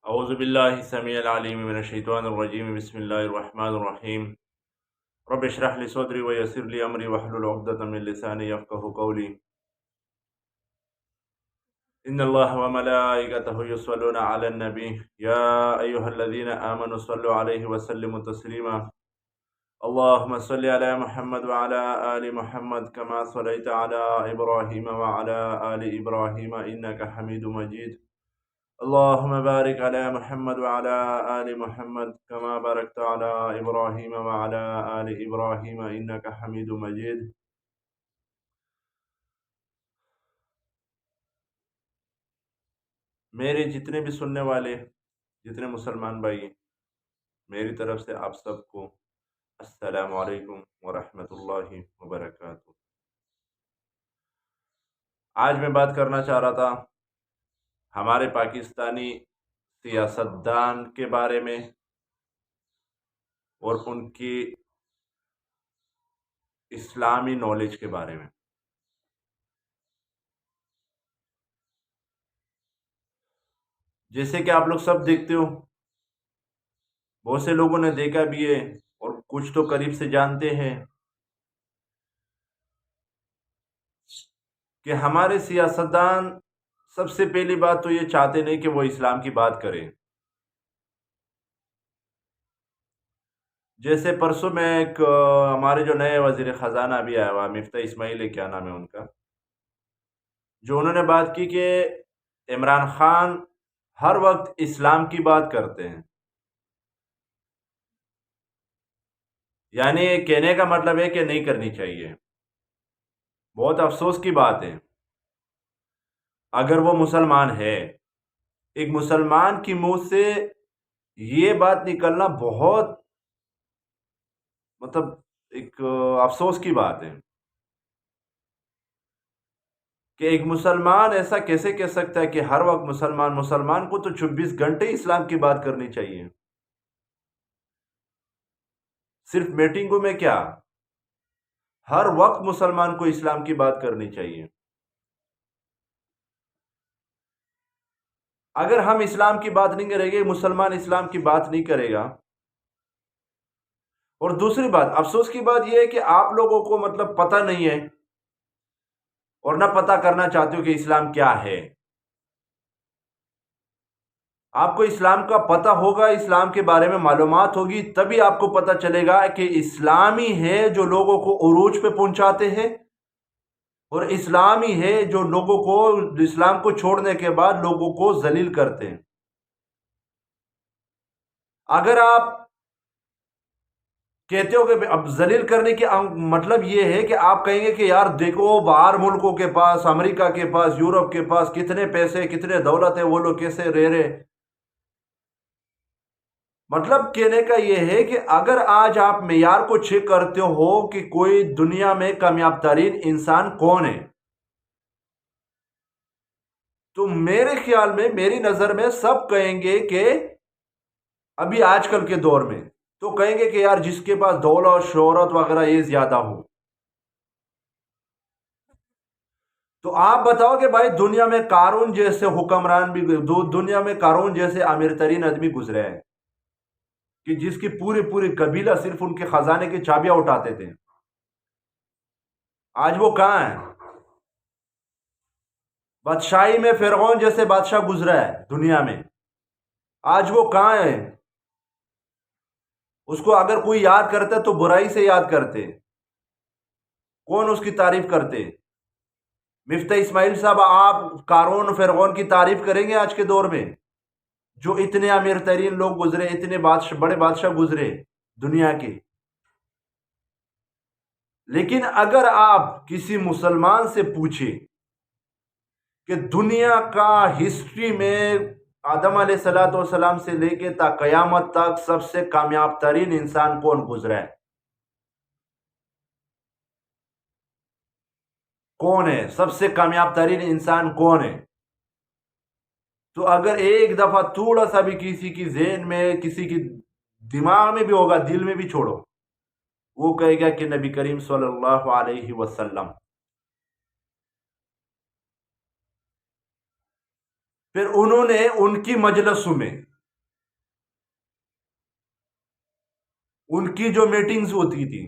اعوذ باللہ السمیع العلیم من الشیطان الرجیم بسم اللہ الرحمن الرحیم رب اشرح لی صدری ویسر لی امری واحلل عقدۃ من لسانی یفقهوا قولی ان اللہ وملائکتہ یصلون علی النبی یا ایہا الذین آمنوا صلوا علیہ وسلموا تسلیما اللہم صل علی محمد وعلی آل محمد کما صلیت علی ابراہیم وعلی آل ابراہیم انک حمید مجید اللهم بارك على محمد وعلى آل محمد كما باركت على إبراهيم وعلى آل إبراهيم إنك حميد مجيد۔ میرے جتنے بھی سننے والے جتنے مسلمان بھائی، میری طرف سے آپ سب کو السلام علیکم ورحمۃ اللہ وبرکاتہ۔ آج میں بات کرنا چاہ رہا تھا ہمارے پاکستانی سیاستدان کے بارے میں اور ان کی اسلامی نالج کے بارے میں۔ جیسے کہ آپ لوگ سب دیکھتے ہو، بہت سے لوگوں نے دیکھا بھی ہے اور کچھ تو قریب سے جانتے ہیں کہ ہمارے سیاستدان سب سے پہلی بات تو یہ چاہتے نہیں کہ وہ اسلام کی بات کریں۔ جیسے پرسوں میں ایک ہمارے جو نئے وزیر خزانہ ابھی آیا ہوا مفتاح اسماعیل ہے، کیا نام ہے ان کا، جو انہوں نے بات کی کہ عمران خان ہر وقت اسلام کی بات کرتے ہیں، یعنی کہنے کا مطلب ہے کہ نہیں کرنی چاہیے۔ بہت افسوس کی بات ہے، اگر وہ مسلمان ہے، ایک مسلمان کی منہ سے یہ بات نکلنا بہت ایک افسوس کی بات ہے کہ ایک مسلمان ایسا کیسے کہہ سکتا ہے کہ ہر وقت مسلمان کو تو 24 گھنٹے اسلام کی بات کرنی چاہیے۔ صرف میٹنگوں میں کیا، ہر وقت مسلمان کو اسلام کی بات کرنی چاہیے۔ اگر ہم اسلام کی بات نہیں کریں گے، مسلمان اسلام کی بات نہیں کرے گا۔ اور دوسری بات، افسوس کی بات یہ ہے کہ آپ لوگوں کو پتہ نہیں ہے اور نہ پتہ کرنا چاہتے ہو کہ اسلام کیا ہے۔ آپ کو اسلام کا پتہ ہوگا، اسلام کے بارے میں معلومات ہوگی، تبھی آپ کو پتہ چلے گا کہ اسلامی ہے جو لوگوں کو عروج پہ پہنچاتے ہیں، اور اسلامی ہے جو لوگوں کو اسلام کو چھوڑنے کے بعد لوگوں کو ذلیل کرتے ہیں۔ اگر آپ کہتے ہو کہ اب ذلیل کرنے کی مطلب یہ ہے کہ آپ کہیں گے کہ یار دیکھو باہر ملکوں کے پاس، امریکہ کے پاس، یورپ کے پاس کتنے پیسے، کتنے دولت ہے، وہ لوگ کیسے رہ رہے۔ مطلب کہنے کا یہ ہے کہ اگر آج آپ معیار کو چیک کرتے ہو کہ کوئی دنیا میں کامیاب ترین انسان کون ہے، تو میرے خیال میں، میری نظر میں سب کہیں گے کہ ابھی آج کل کے دور میں تو کہیں گے کہ یار جس کے پاس دولت، شہرت وغیرہ یہ زیادہ ہو۔ تو آپ بتاؤ کہ بھائی دنیا میں قارون جیسے حکمران بھی، دنیا میں قارون جیسے امیر ترین آدمی گزرے ہیں کہ جس کی پوری قبیلہ صرف ان کے خزانے کی چابیاں اٹھاتے تھے، آج وہ کہاں ہیں؟ بادشاہی میں فرعون جیسے بادشاہ گزرا ہے دنیا میں، آج وہ کہاں ہے؟ اس کو اگر کوئی یاد کرتا تو برائی سے یاد کرتے، کون اس کی تعریف کرتے؟ مفتاح اسماعیل صاحب، آپ قارون فرعون کی تعریف کریں گے آج کے دور میں، جو اتنے امیر ترین لوگ گزرے، اتنے بڑے بادشاہ گزرے دنیا کے؟ لیکن اگر آپ کسی مسلمان سے پوچھیں کہ دنیا کا ہسٹری میں آدم علیہ السلام سے لے کے تا قیامت تک سب سے کامیاب ترین انسان کون گزرا ہے، کون ہے سب سے کامیاب ترین انسان کون ہے، تو اگر ایک دفعہ تھوڑا سا بھی کسی کی ذہن میں، کسی کی دماغ میں بھی ہوگا، دل میں بھی چھوڑو، وہ کہے گا کہ نبی کریم صلی اللہ علیہ وسلم۔ پھر انہوں نے ان کی مجلسوں میں ان کی جو میٹنگز ہوتی تھی،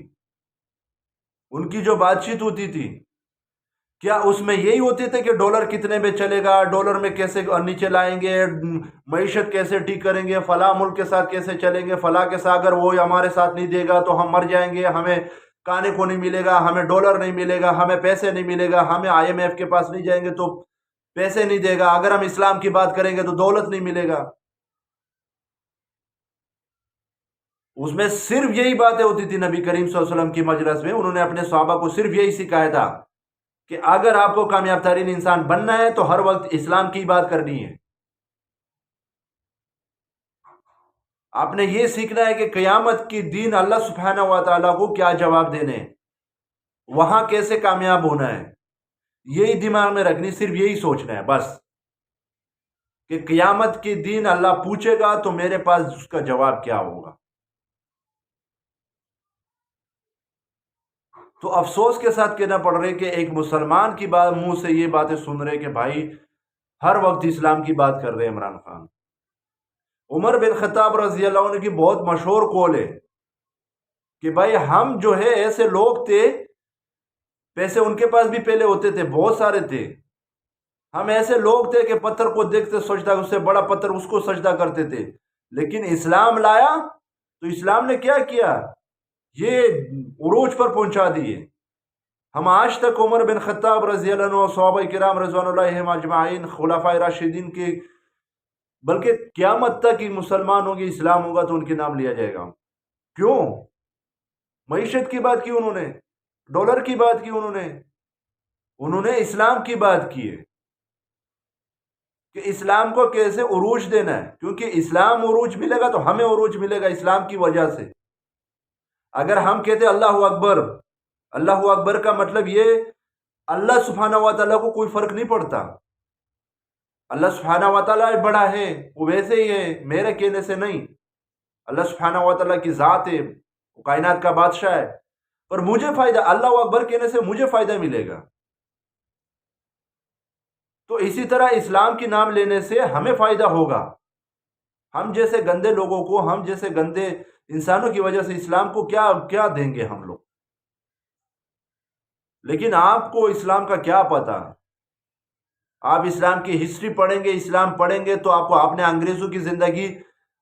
ان کی جو بات چیت ہوتی تھی، کیا اس میں یہی ہوتے تھے کہ ڈالر کتنے میں چلے گا، ڈالر میں کیسے نیچے لائیں گے، معیشت کیسے ٹھیک کریں گے، فلاں ملک کے ساتھ کیسے چلیں گے، فلاں کے ساتھ اگر وہ ہمارے ساتھ نہیں دے گا تو ہم مر جائیں گے، ہمیں کھانے کو نہیں ملے گا، ہمیں ڈالر نہیں ملے گا، ہمیں پیسے نہیں ملے گا، ہمیں آئی ایم ایف کے پاس نہیں جائیں گے تو پیسے نہیں دے گا، اگر ہم اسلام کی بات کریں گے تو دولت نہیں ملے گا. اس میں صرف یہی باتیں ہوتی تھی نبی کریم صلی اللہ علیہ وسلم کی مجلس میں. انہوں نے اپنے صحابہ کو صرف یہی سکھایا تھا کہ اگر آپ کو کامیاب ترین انسان بننا ہے تو ہر وقت اسلام کی بات کرنی ہے. آپ نے یہ سیکھنا ہے کہ قیامت کی دن اللہ سبحانہ و تعالیٰ کو کیا جواب دینے، وہاں کیسے کامیاب ہونا ہے. یہی دماغ میں رکھنی، صرف یہی سوچنا ہے بس کہ قیامت کے دن اللہ پوچھے گا تو میرے پاس اس کا جواب کیا ہوگا. تو افسوس کے ساتھ کہنا پڑ رہا ہے کہ ایک مسلمان کی بات منہ سے یہ باتیں سن رہے کہ بھائی ہر وقت اسلام کی بات کر رہے عمران خان. عمر بن خطاب رضی اللہ عنہ کی بہت مشہور قول ہے کہ بھائی ہم جو ہے ایسے لوگ تھے، پیسے ان کے پاس بھی پہلے ہوتے تھے، بہت سارے تھے، ہم ایسے لوگ تھے کہ پتھر کو دیکھتے سجدہ، اس سے بڑا پتھر اس کو سجدہ کرتے تھے، لیکن اسلام لایا تو اسلام نے کیا کیا، یہ عروج پر پہنچا دیے. ہم آج تک عمر بن خطاب رضی اللہ عنہ، صحابہ کرام رضوان اللہ اجمعین، خلفائے راشدین کے، بلکہ قیامت تک ہی مسلمان ہوں گے، اسلام ہوگا تو ان کے نام لیا جائے گا. کیوں؟ معیشت کی بات کی انہوں نے، ڈالر کی بات کی انہوں نے اسلام کی بات کی ہے کہ اسلام کو کیسے عروج دینا ہے، کیونکہ اسلام عروج ملے گا تو ہمیں عروج ملے گا اسلام کی وجہ سے. اگر ہم کہتے اللہ اکبر، اللہ اکبر کا مطلب یہ اللہ سبحانہ و تعالیٰ کو کوئی فرق نہیں پڑتا، اللہ سبحانہ و تعالیٰ بڑا ہے، وہ ویسے ہی ہے، میرے کہنے سے نہیں. اللہ سبحانہ و تعالیٰ کی ذات ہے، وہ کائنات کا بادشاہ ہے، پر مجھے فائدہ، اللہ اکبر کہنے سے مجھے فائدہ ملے گا. تو اسی طرح اسلام کی نام لینے سے ہمیں فائدہ ہوگا. ہم جیسے گندے لوگوں کو، ہم جیسے گندے انسانوں کی وجہ سے اسلام کو کیا کیا دیں گے ہم لوگ. لیکن آپ کو اسلام کا کیا پتا، آپ اسلام کی ہسٹری پڑھیں گے، اسلام پڑھیں گے تو آپ نے انگریزوں کی زندگی،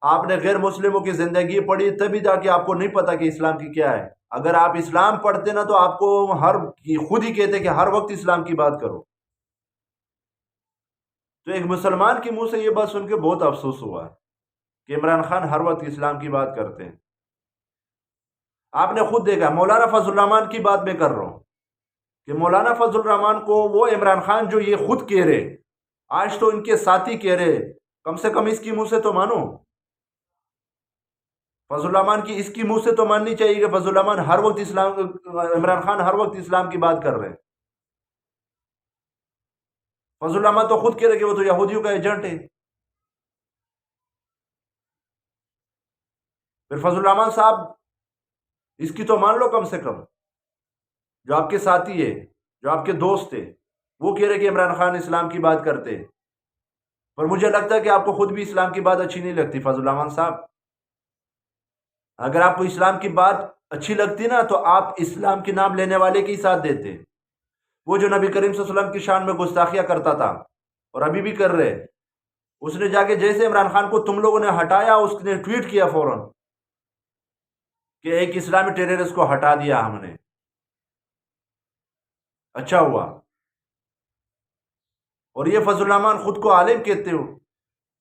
آپ نے غیر مسلموں کی زندگی پڑھی، تبھی جا کے آپ کو نہیں پتا کہ اسلام کی کیا ہے. اگر آپ اسلام پڑھتے نا تو آپ کو خود ہی کہتے کہ ہر وقت اسلام کی بات کرو. تو ایک مسلمان کے منہ سے یہ بات سن کے بہت افسوس ہوا کہ عمران خان ہر وقت اسلام کی بات کرتے ہیں. آپ نے خود دیکھا، مولانا فضل الرحمان کی بات میں کر رہا ہوں کہ مولانا فضل الرحمان کو وہ عمران خان جو یہ خود کہہ رہے، آج تو ان کے ساتھی کہہ رہے، کم سے کم اس کی منہ سے تو مانو. فضل الرحمان کی اس کی منہ سے تو ماننی چاہیے کہ فضل الرحمان ہر وقت اسلام، عمران خان ہر وقت اسلام کی بات کر رہے ہیں. فضل الرحمان تو خود کہہ رہے کہ وہ تو یہودیوں کا ایجنٹ ہے. پھر فضل الرحمان صاحب اس کی تو مان لو، کم سے کم جو آپ کے ساتھی ہے، جو آپ کے دوست ہے، وہ کہہ رہے کہ عمران خان اسلام کی بات کرتے. پر مجھے لگتا ہے کہ آپ کو خود بھی اسلام کی بات اچھی نہیں لگتی فضل الرحمان صاحب. اگر آپ کو اسلام کی بات اچھی لگتی نا تو آپ اسلام کے نام لینے والے کے ہی ساتھ دیتے. وہ جو نبی کریم صلی اللہ علیہ وسلم کی شان میں گستاخیاں کرتا تھا اور ابھی بھی کر رہے، اس نے جا کے جیسے عمران خان کو تم لوگوں نے ہٹایا، اس نے ٹویٹ کیا فوراً کہ ایک اسلامی ٹیررسٹ کو ہٹا دیا ہم نے، اچھا ہوا. اور یہ فضل الرحمان خود کو عالم کہتے ہو،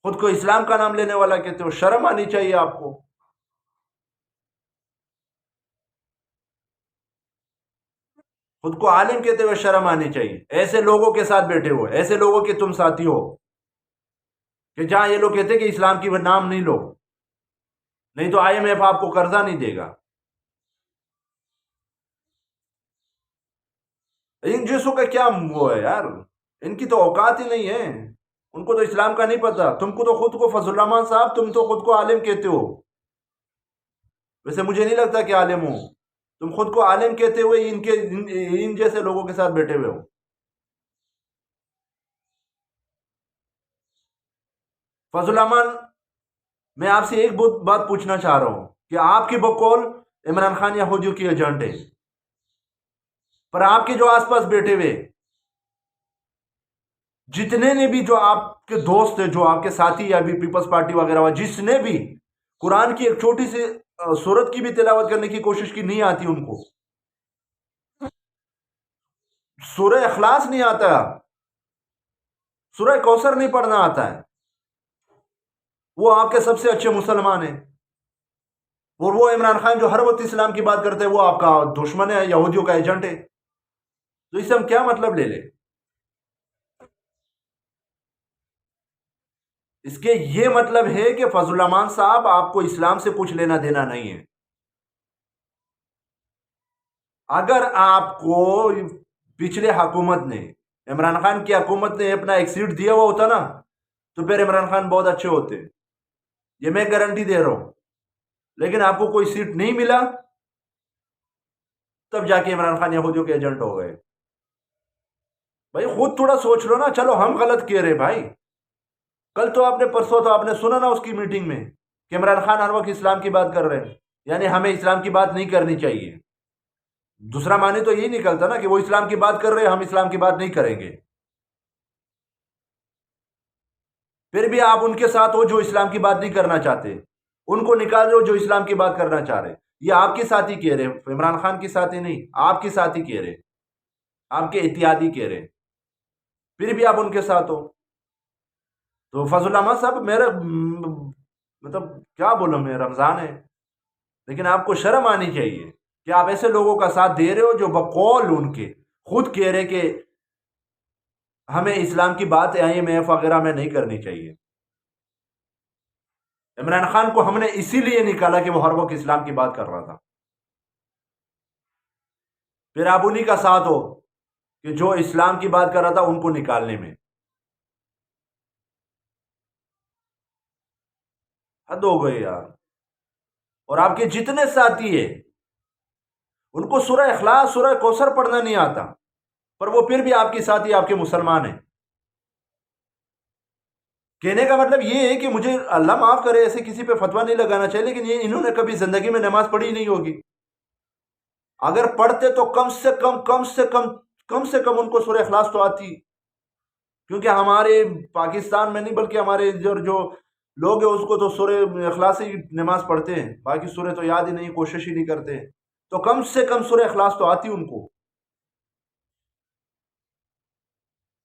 خود کو اسلام کا نام لینے والا کہتے ہو، شرم آنی چاہیے آپ کو. خود کو عالم کہتے ہوئے شرم آنی چاہیے. ایسے لوگوں کے ساتھ بیٹھے ہو، ایسے لوگوں کے تم ساتھی ہو کہ جہاں یہ لوگ کہتے کہ اسلام کی نام نہیں لو، نہیں تو آئی ایم ایف آپ کو قرضہ نہیں دے گا. ان جیسوں کا کیا وہ ہے یار، ان کی تو اوقات ہی نہیں ہے، ان کو تو اسلام کا نہیں پتا. تم کو تو خود کو فضل الرحمان صاحب، تم تو خود کو عالم کہتے ہو، ویسے مجھے نہیں لگتا کہ عالم ہو. تم خود کو عالم کہتے ہوئے ان جیسے لوگوں کے ساتھ بیٹھے ہوئے ہو. فضل الرحمان، میں آپ سے ایک بات پوچھنا چاہ رہا ہوں کہ آپ کی بقول عمران خان یہودیوں کی ایجنٹ ہے، پر آپ کے جو آس پاس بیٹھے ہوئے جتنے نے بھی، جو آپ کے دوست ہیں، جو آپ کے ساتھی یا بھی پیپلز پارٹی وغیرہ، جس نے بھی قرآن کی ایک چھوٹی سی سورت کی بھی تلاوت کرنے کی کوشش کی، نہیں آتی ان کو، سورہ اخلاص نہیں آتا، سورہ کوثر نہیں پڑھنا آتا ہے، وہ آپ کے سب سے اچھے مسلمان ہیں، اور وہ عمران خان جو ہر وقت اسلام کی بات کرتے ہیں وہ آپ کا دشمن ہے، یہودیوں کا ایجنٹ ہے، تو اس سے ہم کیا مطلب لے لیں؟ اس کے یہ مطلب ہے کہ فضل الرحمان صاحب آپ کو اسلام سے کچھ لینا دینا نہیں ہے۔ اگر آپ کو پچھلے حکومت نے، عمران خان کی حکومت نے اپنا ایک سیٹ دیا ہوا ہوتا نا، تو پھر عمران خان بہت اچھے ہوتے، یہ میں گارنٹی دے رہا ہوں، لیکن آپ کو کوئی سیٹ نہیں ملا، تب جا کے عمران خان یہودیوں کے ایجنٹ ہو گئے۔ بھائی خود تھوڑا سوچ لو نا، چلو ہم غلط کہہ رہے بھائی، کل تو آپ نے، پرسوں تو آپ نے سنا نا اس کی میٹنگ میں کہ عمران خان ہر وقت اسلام کی بات کر رہے ہیں، یعنی ہمیں اسلام کی بات نہیں کرنی چاہیے، دوسرا معنی تو یہی نکلتا نا کہ وہ اسلام کی بات کر رہے ہیں، ہم اسلام کی بات نہیں کریں گے۔ پھر بھی آپ ان کے ساتھ ہو جو اسلام کی بات نہیں کرنا چاہتے، ان کو نکال دو جو اسلام کی بات کرنا چاہ رہے، یہ آپ کے ساتھی کہہ رہے، عمران خان کی ساتھی نہیں، آپ کے ساتھی کہہ رہے، آپ کے اتحادی کہہ رہے، پھر بھی آپ ان کے ساتھ ہو۔ تو فضل الرحمان صاحب، میرا مطلب کیا بولوں، میں رمضان ہے، لیکن آپ کو شرم آنی چاہیے کہ آپ ایسے لوگوں کا ساتھ دے رہے ہو جو بقول ان کے خود کہہ رہے کہ ہمیں اسلام کی بات IMF وغیرہ میں نہیں کرنی چاہیے۔ عمران خان کو ہم نے اسی لیے نکالا کہ وہ ہر وقت اسلام کی بات کر رہا تھا، پھر آپ انہی کا ساتھ ہو کہ جو اسلام کی بات کر رہا تھا ان کو نکالنے میں، حد ہو گئی یار۔ اور آپ کے جتنے ساتھی ہیں ان کو سورہ اخلاص، سورہ کوثر پڑھنا نہیں آتا، پر وہ پھر بھی آپ کے ساتھی، آپ کے مسلمان ہیں۔ کہنے کا مطلب یہ ہے کہ مجھے اللہ معاف کرے ایسے کسی پہ فتویٰ نہیں لگانا چاہیے، لیکن یہ انہوں نے کبھی زندگی میں نماز پڑھی نہیں ہوگی، اگر پڑھتے تو کم سے کم ان کو سورہ اخلاص تو آتی، کیونکہ ہمارے پاکستان میں نہیں بلکہ ہمارے جو لوگ ہیں اس کو تو سورہ اخلاص ہی نماز پڑھتے ہیں، باقی سورہ تو یاد ہی نہیں، کوشش ہی نہیں کرتے، تو کم سے کم سورہ اخلاص تو آتی ان کو۔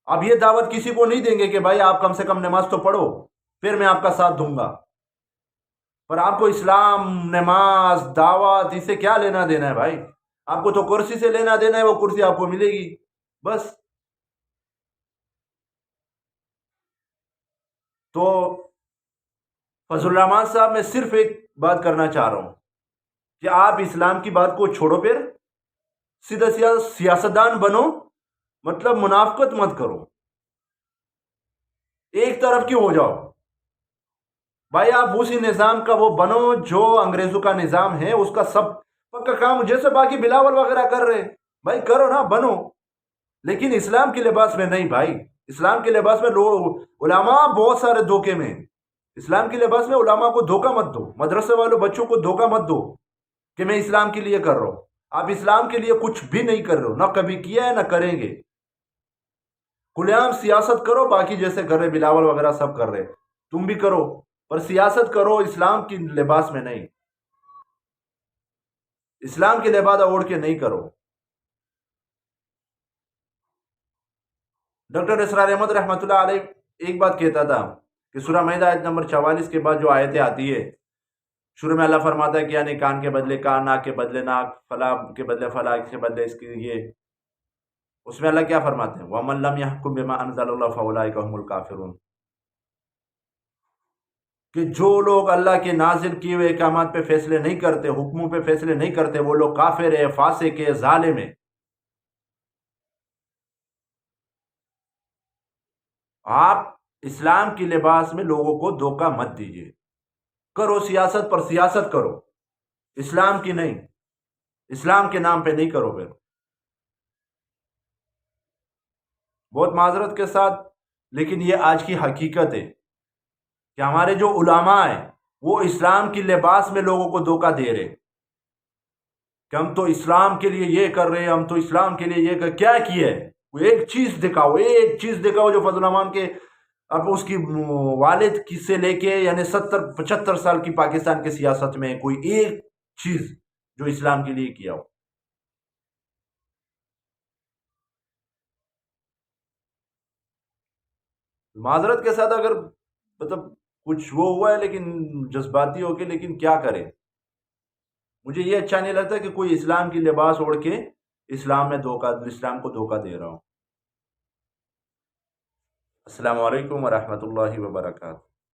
اب یہ دعوت کسی کو نہیں دیں گے کہ بھائی آپ کم سے کم نماز تو پڑھو پھر میں آپ کا ساتھ دوں گا، پر آپ کو اسلام، نماز، دعوت، اس سے کیا لینا دینا ہے بھائی؟ آپ کو تو کرسی سے لینا دینا ہے، وہ کرسی آپ کو ملے گی بس۔ تو فضل الرحمان صاحب، میں صرف ایک بات کرنا چاہ رہا ہوں کہ آپ اسلام کی بات کو چھوڑو، پھر سیدھا سیاستدان بنو، مطلب منافقت مت کرو، ایک طرف کی ہو جاؤ بھائی، آپ اسی نظام کا وہ بنو جو انگریزوں کا نظام ہے، اس کا سب پکا کام، جیسے باقی بلاول وغیرہ کر رہے بھائی کرو نا، بنو، لیکن اسلام کے لباس میں نہیں بھائی۔ اسلام کے لباس میں لوگ، علماء بہت سارے دھوکے میں، اسلام کے لباس میں علماء کو دھوکہ مت دو، مدرسے والوں بچوں کو دھوکہ مت دو کہ میں اسلام کے لیے کر رہا ہوں، آپ اسلام کے لیے کچھ بھی نہیں کر رہے ہو، نہ کبھی کیا ہے نہ کریں گے۔ کھلے عام سیاست کرو، باقی جیسے کر رہے بلاول وغیرہ سب کر رہے، تم بھی کرو، پر سیاست کرو اسلام کی لباس میں نہیں، اسلام کے لباس اوڑھ کے نہیں کرو۔ ڈاکٹر اسرار احمد رحمۃ اللہ علیہ ایک بات کہتا تھا کہ سورہ مائدہ آیت نمبر 44 کے بعد جو آیتیں آتی ہے، شروع میں اللہ فرماتا ہے کہ یعنی کان کے بدلے کان، ناک کے بدلے ناک، فلاں کے بدلے فلاں کے بدلے اس کی یہ، اس میں اللہ کیا فرماتے ہیں؟ وَمَن لَّمْ يَحْكُم بِمَا أَنزَلَ اللَّهُ فَأُولَٰئِكَ هُمُ الْكَافِرُونَ، کہ جو لوگ اللہ کے نازل کیے ہوئے احکامات پہ فیصلے نہیں کرتے، حکموں پہ فیصلے نہیں کرتے، وہ لوگ کافر ہے، فاسق ہے، ظالم ہے۔ آپ اسلام کی لباس میں لوگوں کو دھوکہ مت دیجیے، کرو سیاست پر سیاست کرو، اسلام کی نہیں، اسلام کے نام پہ نہیں کرو۔ پھر بہت معذرت کے ساتھ، لیکن یہ آج کی حقیقت ہے کہ ہمارے جو علماء ہیں وہ اسلام کی لباس میں لوگوں کو دھوکہ دے رہے کہ ہم تو اسلام کے لیے یہ کر رہے ہیں، ہم تو اسلام کے لیے یہ کیا کیا ہے؟ وہ ایک چیز دکھاؤ جو فضل الرحمان کے اب اس کی والد سے لے کے یعنی 70-75 سال کی پاکستان کے سیاست میں کوئی ایک چیز جو اسلام کے لیے کیا ہو۔ معذرت کے ساتھ اگر مطلب کچھ وہ ہوا ہے لیکن جذباتی ہو کے، لیکن کیا کریں، مجھے یہ اچھا نہیں لگتا کہ کوئی اسلام کی لباس اوڑھ کے اسلام کو دھوکہ دے رہا ہوں۔ السلام علیکم ورحمۃ اللہ وبرکاتہ۔